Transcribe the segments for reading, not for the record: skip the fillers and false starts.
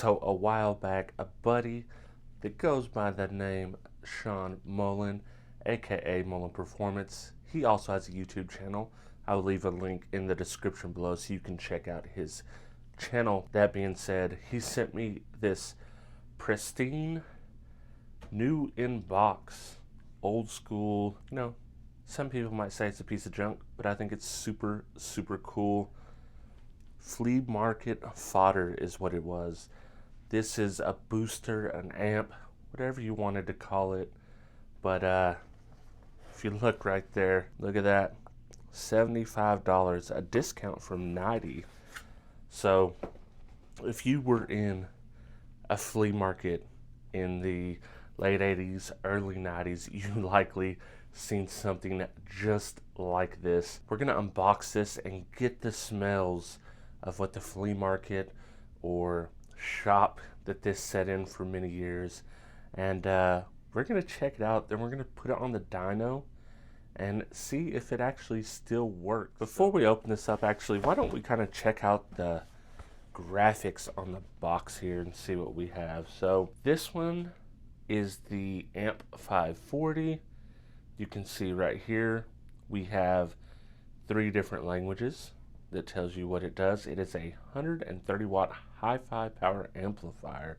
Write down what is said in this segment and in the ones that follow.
So a while back, a buddy that goes by the name Sean Mullin, aka Mullin Performance, he also has a YouTube channel. I will leave a link in the description below so you can check out his channel. That being said, he sent me this pristine, new in box, old school, some people might say it's a piece of junk, but I think it's super, super cool. Flea market fodder is what it was. This is a booster, an amp, whatever you wanted to call it. But if you look right there, look at that, $75, a discount from $90. So if you were in a flea market in the late 80s, early 90s, you likely seen something just like this. We're gonna unbox this and get the smells of what the flea market or shop that this set in for many years, and we're gonna check it out. Then we're gonna put it on the dyno and see if it actually still works. Before we open this up, actually, why don't we kind of check out the graphics on the box here and see what we have. So this one is the Amp 540. You can see right here we have 3 different languages that tells you what it does. It is a 130 watt hi-fi power amplifier,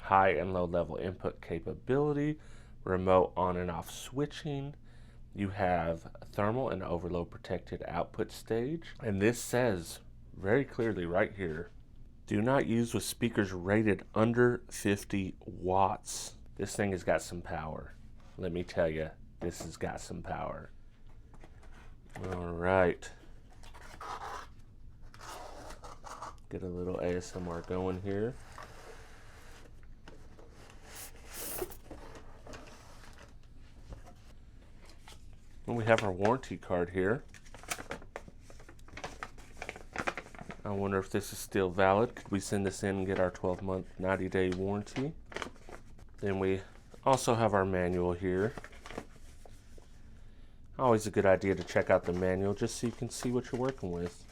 high and low level input capability, remote on and off switching. You have thermal and overload protected output stage, and this says very clearly right here, do not use with speakers rated under 50 watts. This thing has got some power. Let me tell you, this has got some power. All right. Get a little ASMR going here. And we have our warranty card here. I wonder if this is still valid. Could we send this in and get our 12-month, 90-day warranty? Then we also have our manual here. Always a good idea to check out the manual just so you can see what you're working with.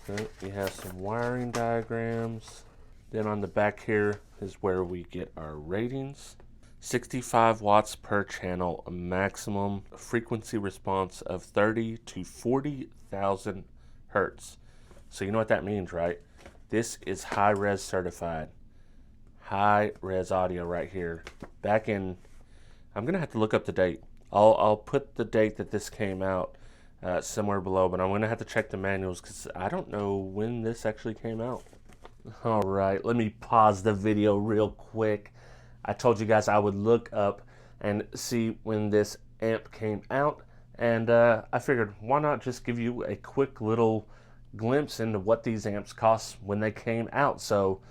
Okay, we have some wiring diagrams. Then on the back here is where we get our ratings. 65 watts per channel, a maximum frequency response of 30 to 40,000 hertz. So you know what that means, right? This is high-res certified. High-res audio right here. Back in, I'm gonna have to look up the date. I'll put the date that this came out somewhere below, but I'm gonna have to check the manuals because I don't know when this actually came out. All right, let me pause the video real quick. I told you guys I would look up and see when this amp came out, and I figured why not just give you a quick little glimpse into what these amps cost when they came out. So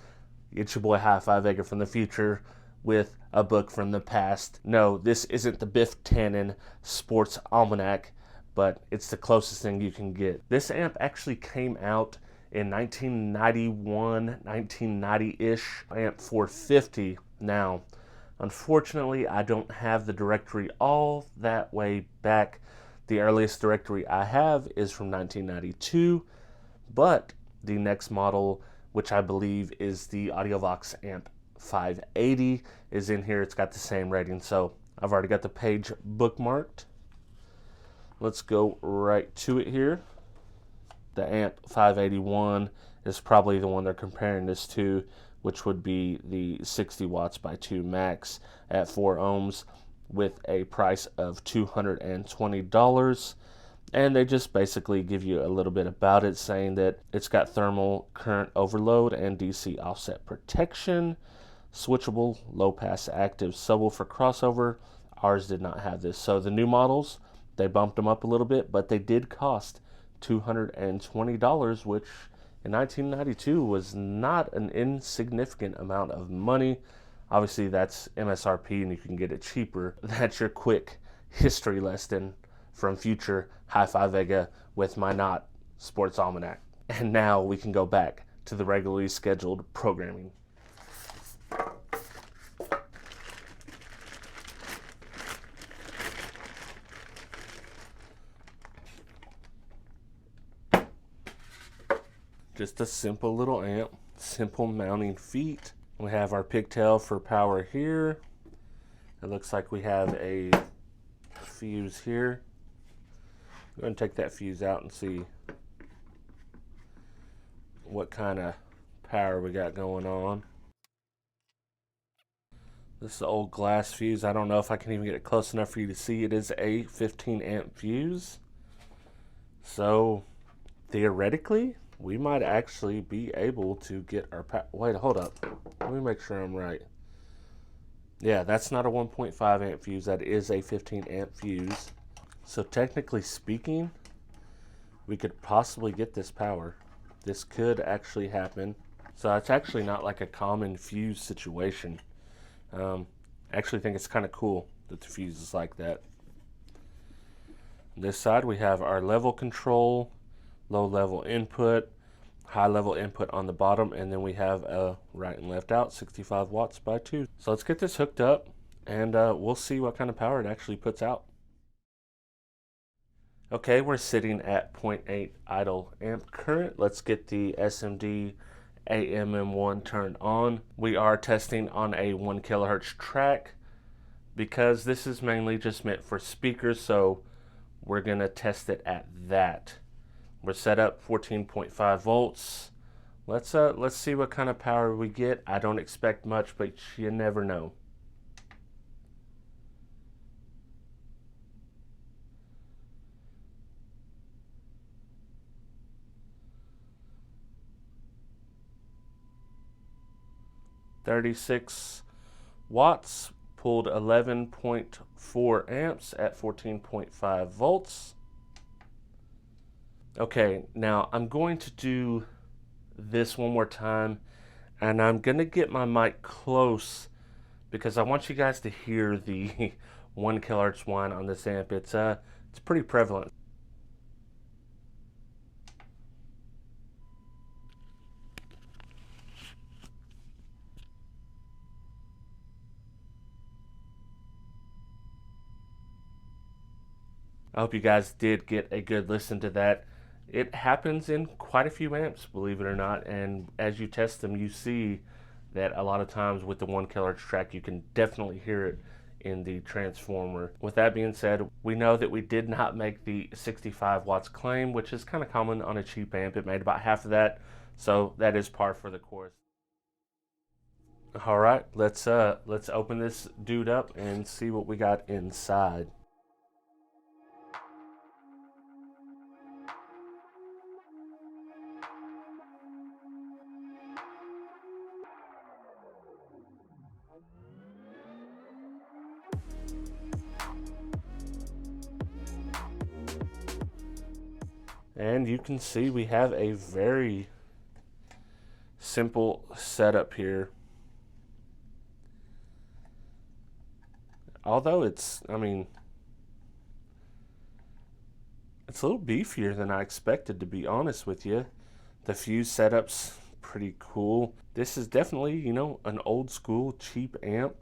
it's your boy HifiVega from the future with a book from the past. No, this isn't the Biff Tannen Sports Almanac, but it's the closest thing you can get. This amp actually came out in 1991, 1990-ish, amp 450. Now, unfortunately, I don't have the directory all that way back. The earliest directory I have is from 1992, but the next model, which I believe is the AudioVox amp 580, is in here. It's got the same rating, so I've already got the page bookmarked. Let's go right to it here. The amp 581 is probably the one they're comparing this to, which would be the 60 watts by 2 max at 4 ohms with a price of $220. And they just basically give you a little bit about it, saying that it's got thermal current overload and DC offset protection, switchable low pass active subwoofer crossover. Ours did not have this. So the new models, they bumped them up a little bit, but they did cost $220, which in 1992 was not an insignificant amount of money. Obviously that's MSRP and you can get it cheaper. That's your quick history lesson from future HifiVega with my not sports almanac. And now we can go back to the regularly scheduled programming. Just a simple little amp, simple mounting feet. We have our pigtail for power here. It looks like we have a fuse here. I'm going to take that fuse out and see what kind of power we got going on. This is an old glass fuse. I don't know if I can even get it close enough for you to see. It is a 15 amp fuse. So theoretically, we might actually be able to get our power. Wait, hold up. Let me make sure I'm right. Yeah, that's not a 1.5 amp fuse. That is a 15 amp fuse. So technically speaking, we could possibly get this power. This could actually happen. So it's actually not like a common fuse situation. I actually think it's kind of cool that the fuse is like that. On this side we have our level control, low level input, high level input on the bottom, and then we have a right and left out, 65 watts by 2. So let's get this hooked up and we'll see what kind of power it actually puts out. Okay, we're sitting at 0.8 idle amp current. Let's get the SMD AMM1 turned on. We are testing on a 1 kilohertz track because this is mainly just meant for speakers, so we're gonna test it at that. We're set up 14.5 volts. Let's see what kind of power we get. I don't expect much, but you never know. .36 watts, pulled 11.4 amps at 14.5 volts. Okay, now I'm going to do this one more time, and I'm going to get my mic close because I want you guys to hear the 1 kilohertz whine on this amp. It's pretty prevalent. I hope you guys did get a good listen to that. It happens in quite a few amps, believe it or not, and as you test them, you see that a lot of times with the 1 kilohertz track, you can definitely hear it in the transformer. With that being said, we know that we did not make the 65 watts claim, which is kind of common on a cheap amp. It made about half of that, so that is par for the course. All right, let's open this dude up and see what we got inside. And you can see we have a very simple setup here. Although it's a little beefier than I expected, to be honest with you. The fuse setup's pretty cool. This is definitely, you know, an old school cheap amp.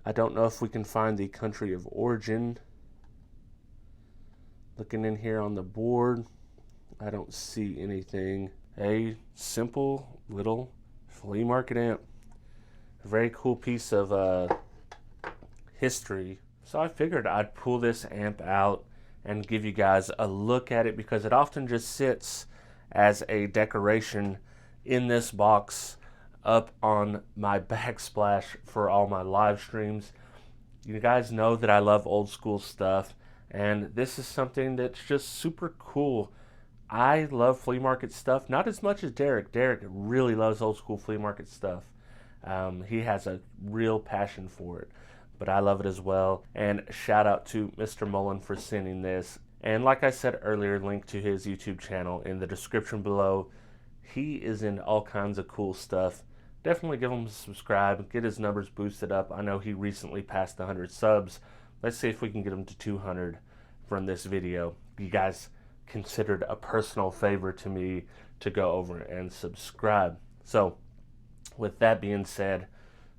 I don't know if we can find the country of origin. Looking in here on the board, I don't see anything. A simple little flea market amp. A very cool piece of history. So I figured I'd pull this amp out and give you guys a look at it because it often just sits as a decoration in this box up on my backsplash for all my live streams. You guys know that I love old school stuff, and this is something that's just super cool. I love flea market stuff, not as much as Derek. Derek really loves old school flea market stuff. He has a real passion for it, but I love it as well. And shout out to Mr. Mullin for sending this. And like I said earlier, link to his YouTube channel in the description below. He is in all kinds of cool stuff. Definitely give him a subscribe, get his numbers boosted up. I know he recently passed 100 subs. Let's see if we can get him to 200 from this video. You guys considered a personal favor to me to go over and subscribe. So with that being said,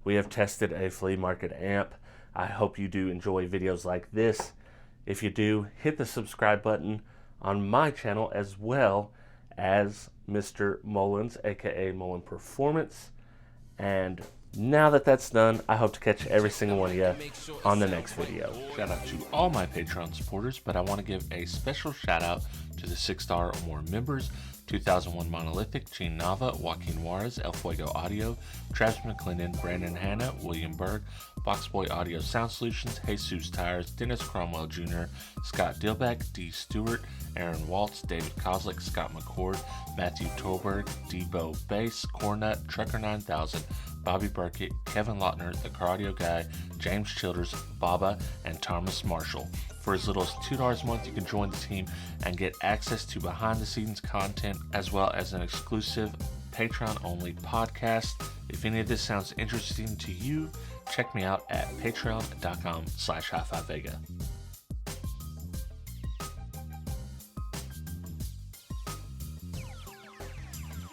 we have tested a flea market amp. I hope you do enjoy videos like this. If you do, hit the subscribe button on my channel as well as Mr. Mullins, aka Mullin Performance. And now that that's done, I hope to catch every single one of you on the next video. Shout out to all my Patreon supporters, but I want to give a special shout out to the $6 or more members: 2001 Monolithic, Gene Nava, Joaquin Juarez, HifiVega Audio, Travis McClendon, Brandon Hanna, William Berg, Boxboy Audio Sound Solutions, Jesus Tires, Dennis Cromwell Jr., Scott Dilbeck, D. Stewart, Aaron Waltz, David Kozlik, Scott McCord, Matthew Torberg, Debo Bass, Cornut, Trucker 9000, Bobby Burkett, Kevin Lautner, The Cardio Guy, James Childers, Baba, and Thomas Marshall. For as little as $2 a month, you can join the team and get access to behind-the-scenes content, as well as an exclusive Patreon-only podcast. If any of this sounds interesting to you, check me out at patreon.com/HifiVega.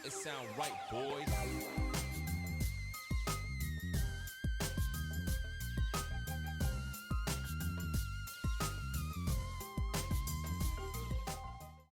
It sound right, boys.